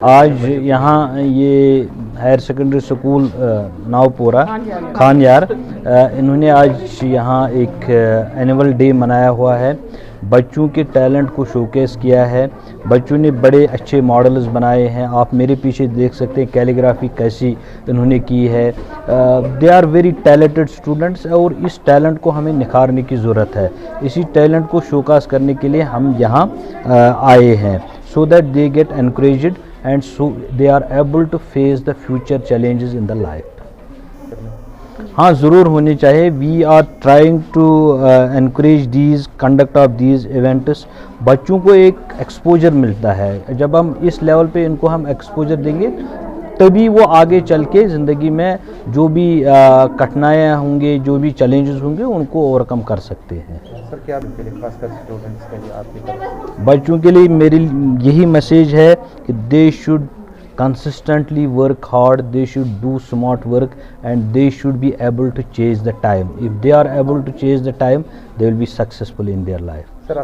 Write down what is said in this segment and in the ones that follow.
आज यहाँ ये हायर सेकेंडरी स्कूल नावपोरा खानयार इन्होंने आज यहाँ एक एनुअल डे मनाया हुआ है। बच्चों के टैलेंट को शोकेस किया है। बच्चों ने बड़े अच्छे मॉडल्स बनाए हैं। आप मेरे पीछे देख सकते हैं कैलीग्राफी कैसी इन्होंने की है। They are very talented students और इस टैलेंट को हमें निखारने की ज़रूरत है। इसी टैलेंट को शोकास करने के लिए हम यहाँ आए हैं so that they get encouraged and so they are able to face the future challenges in the life। हाँ ज़रूर होनी चाहिए। We are trying to encourage these conduct of these events। बच्चों को एक एक्सपोजर मिलता है। जब हम इस लेवल पे इनको हम एक्सपोजर देंगे तभी वो आगे चल के ज़िंदगी में जो भी कठिनाइयाँ होंगे, जो भी चैलेंजेस होंगे उनको ओवरकम कर सकते हैं। सर क्या खासकर स्टूडेंट्स के लिए आपकी तरफ बच्चों के लिए मेरी यही मैसेज है कि they should consistently work hard, they should do smart work and they should be able to chase the time। if they are able to chase the time they will be successful in their life। Sir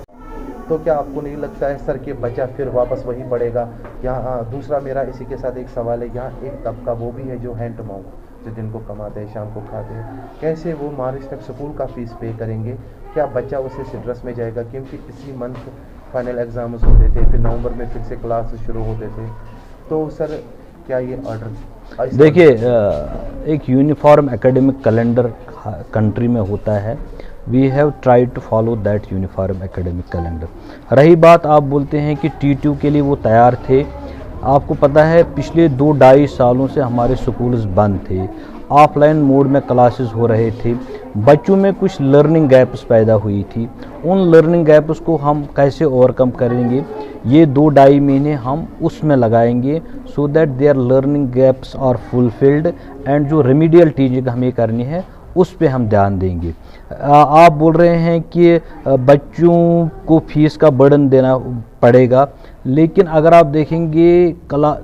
तो क्या आपको नहीं लगता है sir कि बच्चा फिर वापस वही पड़ेगा? यहाँ दूसरा मेरा इसी के साथ एक सवाल है, यहाँ एक तबका वो भी है जो हैंड टू माउथ, जो दिन को कमाते हैं शाम को खाते हैं, कैसे वो मार्च तक स्कूल का फीस पे करेंगे? क्या बच्चा उसे सिट्रस में जाएगा? क्योंकि इसी मंथ फाइनल एग्जाम्स होते थे, फिर नवंबर में फिर से क्लास शुरू होते थे। तो सर क्या ये ऑर्डर देखिए एक यूनिफॉर्म एकेडमिक कैलेंडर कंट्री में होता है। We have tried to follow that uniform academic calendar. रही बात आप बोलते हैं कि T2 के लिए वो तैयार थे। आपको पता है पिछले 2-2.5 सालों से हमारे स्कूल्स बंद थे, ऑफलाइन मोड में क्लासेस हो रहे थे। बच्चों में कुछ लर्निंग गैप्स पैदा हुई थी। उन लर्निंग गैप्स को हम कैसे ओवरकम करेंगे, ये 2-2.5 महीने हम उसमें लगाएंगे so that their learning gaps are fulfilled and जो रेमीडियल टीचिंग हमें करनी है उस पे हम ध्यान देंगे। आप बोल रहे हैं कि बच्चों को फीस का बर्डन देना पड़ेगा, लेकिन अगर आप देखेंगे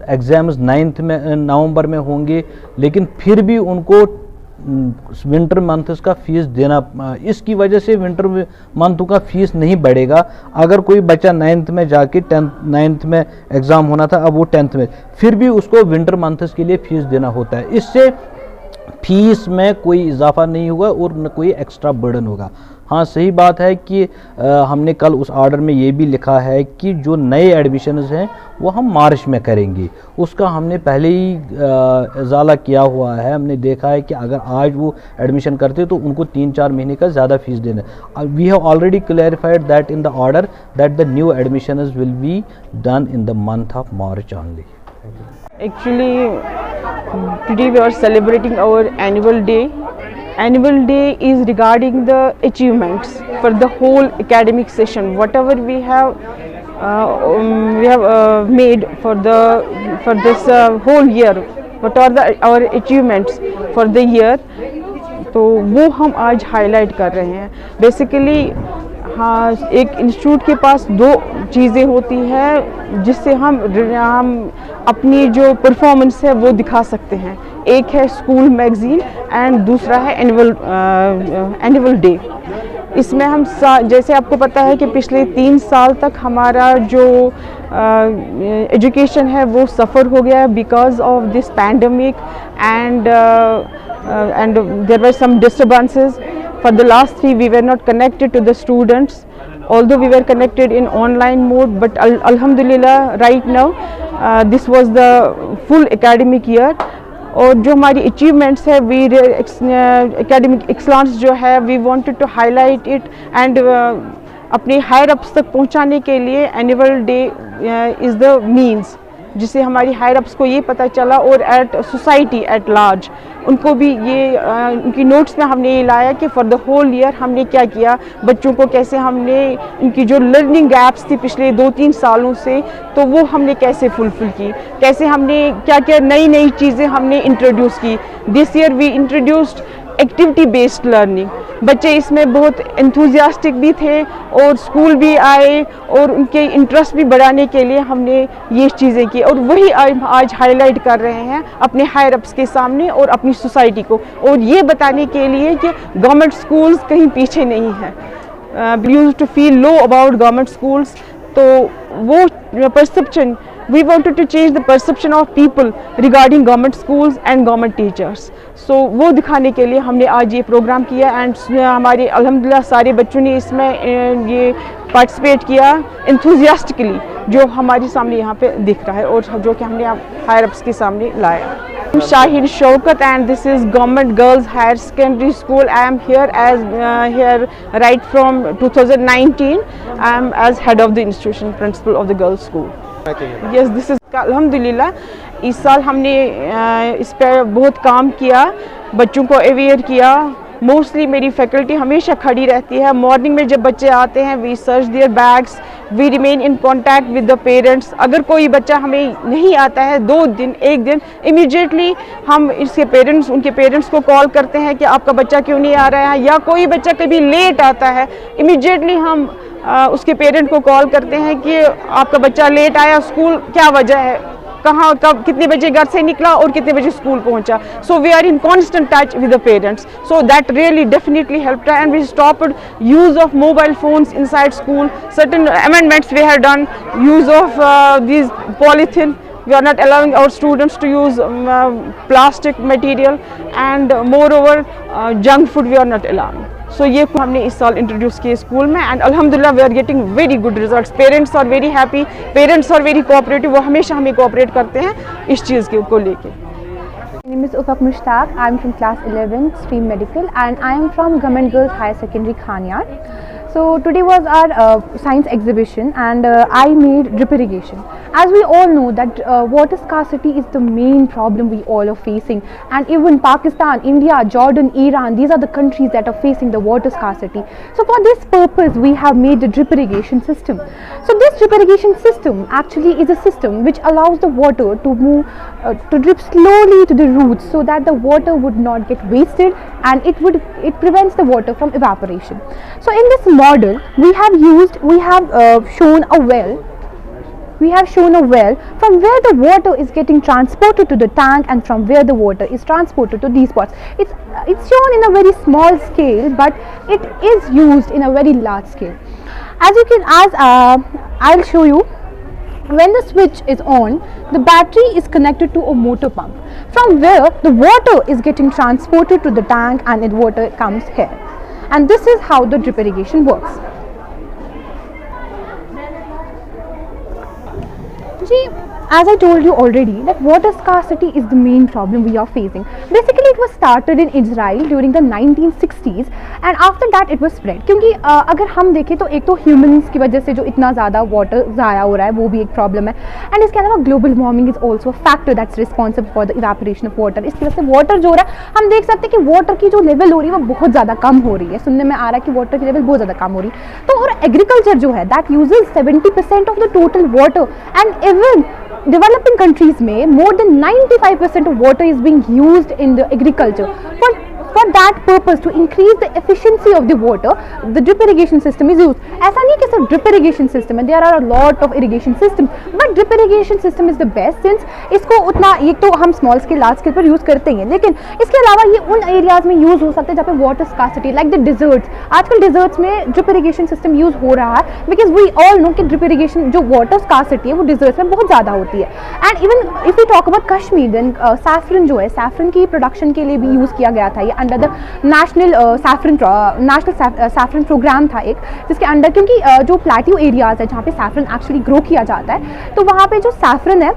एग्ज़ाम्स 9 में नवंबर में होंगे, लेकिन फिर भी उनको विंटर मंथ्स का फीस देना, इसकी वजह से विंटर मंथों का फीस नहीं बढ़ेगा। अगर कोई बच्चा 9th में जाके 9th में एग्ज़ाम होना था, अब वो 10th में, फिर भी उसको विंटर मंथ्स के लिए फ़ीस देना होता है। इससे फीस में कोई इजाफा नहीं होगा और न कोई एक्स्ट्रा बर्डन होगा। हाँ सही बात है कि हमने कल उस ऑर्डर में ये भी लिखा है कि जो नए एडमिशन्स हैं वो हम मार्च में करेंगे। उसका हमने पहले ही इजाला किया हुआ है। हमने देखा है कि अगर आज वो एडमिशन करते तो उनको 3-4 महीने का ज़्यादा फीस देना। We have already clarified that in the order that the new admissions will be done in the month of March only. Actually, today we are celebrating our annual day. Annual day is regarding the achievements for the whole academic session. Whatever we have made for this whole year. What are our achievements for the year? तो वो हम आज highlight कर रहे हैं। Basically हाँ, एक institute के पास 2 चीज़ें होती हैं जिससे हम अपनी जो परफॉर्मेंस है वो दिखा सकते हैं। एक है स्कूल मैगज़ीन एंड दूसरा है एनुअल डे। इसमें हम जैसे आपको पता है कि पिछले 3 साल तक हमारा जो एजुकेशन है वो सफ़र हो गया because of this pandemic and there were some disturbances. For the last 3 we were not connected to the students, although we were connected in online mode, but alhamdulillah right now this was the full academic year। और जो हमारी achievements है we academic excellence जो है we wanted to highlight it and अपने higher ups तक पहुंचाने के लिए annual day is the means जिससे हमारी हायर अप्स को ये पता चला और एट सोसाइटी एट लार्ज उनको भी ये उनकी नोट्स में हमने ये लाया कि फॉर द होल ईयर हमने क्या किया, बच्चों को कैसे हमने इनकी जो लर्निंग गैप्स थी पिछले 2-3 सालों से तो वो हमने कैसे फुलफिल की, कैसे हमने क्या क्या नई चीज़ें हमने इंट्रोड्यूस की। This year we introduced activity based learning. बच्चे इसमें बहुत एंथुजियास्टिक भी थे और स्कूल भी आए और उनके इंटरेस्ट भी बढ़ाने के लिए हमने ये चीज़ें की और वही आज हाईलाइट कर रहे हैं अपने हायर अप्स के सामने और अपनी सोसाइटी को, और ये बताने के लिए कि गवर्नमेंट स्कूल्स कहीं पीछे नहीं है। We used to feel low about government schools, तो वो perception We wanted to change the perception of people regarding government schools and government teachers. So वो दिखाने के लिए हमने आज ये प्रोग्राम किया एंड हमारे अल्हम्दुलिल्लाह सारे बच्चों ने इसमें ये पार्टिसिपेट किया enthusiastically, जो हमारे सामने यहाँ पे दिख रहा है और जो कि हमने हायर अप्स के सामने लाया। Shahid Shaukat and this is Government Girls Higher Secondary School. I am here as here right from 2019. I am as head of the institution, principal of the girls school. Yes, this is अल्हम्दुलिल्लाह इस साल हमने इस पर बहुत काम किया, बच्चों को अवेयर किया। मोस्टली मेरी फैकल्टी हमेशा खड़ी रहती है। मॉर्निंग में जब बच्चे आते हैं we search their bags, we remain in contact with the parents. अगर कोई बच्चा हमें नहीं आता है 2 दिन 1 दिन, इमीडिएटली हम इसके पेरेंट्स उनके पेरेंट्स को कॉल करते हैं कि आपका बच्चा क्यों नहीं आ रहा है, या कोई बच्चा कभी लेट आता है इमीडिएटली हम उसके पेरेंट को कॉल करते हैं कि आपका बच्चा लेट आया, स्कूल क्या वजह है, कहाँ कब कितने बजे घर से निकला और कितने बजे स्कूल पहुंचा। So we are in constant touch with the parents, so that really definitely helped and we stopped use of mobile phones inside school. Certain amendments we have done, use of this polythene, we are not allowing our students to use plastic material and moreover junk food we are not allowing. So ये हमने इस साल introduce किए school में and अल्हम्दुलिल्लाह we are getting very good results. Parents are very happy, parents are very cooperative, वो हमेशा हमें कोऑपरेट करते हैं इस चीज़ को लेके। My name is Ufaq Mushtaq. I am from class 11, stream medical, and I am from Government Girls Higher Secondary Khanyar. So today was our science exhibition and I made drip irrigation. As we all know that water scarcity is the main problem we all are facing, and even Pakistan, India, Jordan, Iran, these are the countries that are facing the water scarcity. So for this purpose we have made the drip irrigation system. So this drip irrigation system actually is a system which allows the water to move to drip slowly to the roots so that the water would not get wasted and it prevents the water from evaporation. So in this model we have shown a well. We have shown a well from where the water is getting transported to the tank and from where the water is transported to these spots. It's shown in a very small scale, but it is used in a very large scale. I'll show you. When the switch is on, the battery is connected to a motor pump from where the water is getting transported to the tank and the water comes here. And this is how the drip irrigation works. As I told you already that water scarcity is the main problem we are facing. Basically it was started in Israel during the 1960s and after that it was spread. क्योंकि अगर हम देखें तो एक तो humans की वजह से जो इतना ज़्यादा वाटर ज़ाया हो रहा है वो भी एक प्रॉब्लम है एंड इसके अलावा global warming is also factor that's responsible for the evaporation of water. इसकी वजह से वाटर जो हो रहा है हम देख सकते हैं कि वाटर की जो लेवल हो रही है वो बहुत ज़्यादा कम हो रही है। सुनने में आ रहा है कि वाटर की लेवल बहुत ज़्यादा कम हो रही है। तो और एग्रीकल्चर जो है that usage 70% of the total water and even developing countries में more than 95% of water is being used in the agriculture. For that purpose, to increase the efficiency of the water, the drip irrigation system is used. ऐसा नहीं कि सिर्फ drip irrigation system है, there are a lot of irrigation systems, but drip irrigation system is the best since इसको उतना एक तो हम small scale, large scale पर use करते हैं, लेकिन इसके अलावा ये उन areas में use हो सकते हैं जहाँ पे water scarcity, like the deserts. आजकल deserts में drip irrigation system use हो रहा है because we all know कि drip irrigation जो water scarcity है वो deserts में बहुत ज़्यादा होती है. And even if we talk about Kashmir, then saffron जो है saffron की production के लिए भी use किया गया था ये under the national saffron programme था एक, जिसके अंडर क्योंकि जो प्लेट्यू एरियाज है जहाँ पे सैफरन एक्चुअली ग्रो किया जाता है तो वहाँ पे जो सैफरन है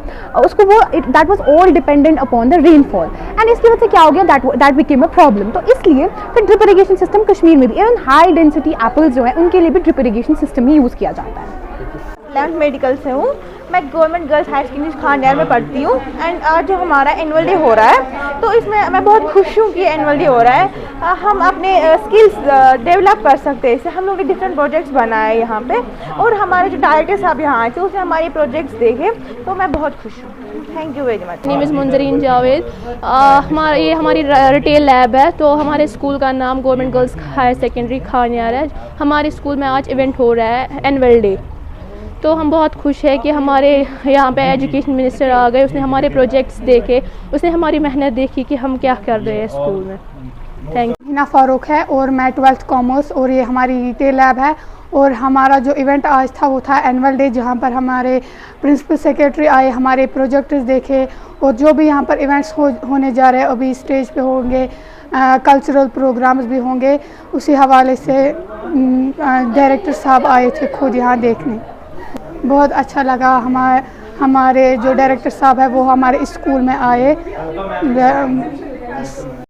उसको वो that was all dependent upon the rainfall and इसकी वजह से क्या हो गया दैट बिकेम अ प्रॉब्लम। तो इसलिए फिर ड्रिप इरिगेशन सिस्टम कश्मीर में भी इवन हाई डेंसिटी एप्पल्स जो है उनके लिए भी ड्रिप इरिगेशन सिस्टम ही यूज़ किया जाता है। 11th मेडिकल से हूँ, मैं government girls higher secondary Khaniyar में पढ़ती हूँ एंड आज जो हमारा एनुअल डे हो रहा है तो इसमें मैं बहुत खुश हूँ कि एनुअल डे हो रहा है। हम अपने स्किल्स डेवलप कर सकते हैं, इससे हम लोग डिफरेंट प्रोजेक्ट्स बनाए यहाँ पे और हमारे जो डायरेक्टर साहब यहाँ आए थे उसने हमारे प्रोजेक्ट्स देखे तो मैं बहुत खुश हूँ। Thank you very much. Name is Munjareen Javed. ये हमारी रिटेल लैब है तो हमारे स्कूल का नाम government girls higher secondary Khaniyar है। हमारे स्कूल में आज इवेंट हो रहा है एनुअल डे, तो हम बहुत खुश है कि हमारे यहाँ पे एजुकेशन मिनिस्टर आ गए, उसने हमारे प्रोजेक्ट्स देखे, उसने हमारी मेहनत देखी कि हम क्या कर रहे हैं स्कूल में। Thank you. हिना फारूक है और मैं 12th कॉमर्स और ये हमारी रिटेल लैब है और हमारा जो इवेंट आज था वो था एनुअल डे, जहाँ पर हमारे प्रिंसिपल सेक्रेटरी आए, हमारे प्रोजेक्ट्स देखे और जो भी यहाँ पर इवेंट्स होने जा रहे हैं, अभी स्टेज पे होंगे, कल्चरल प्रोग्राम्स भी होंगे, उसी हवाले से डायरेक्टर साहब आए थे खुद यहाँ देखने। बहुत अच्छा लगा। हमारे जो डायरेक्टर साहब है वो हमारे स्कूल में आए।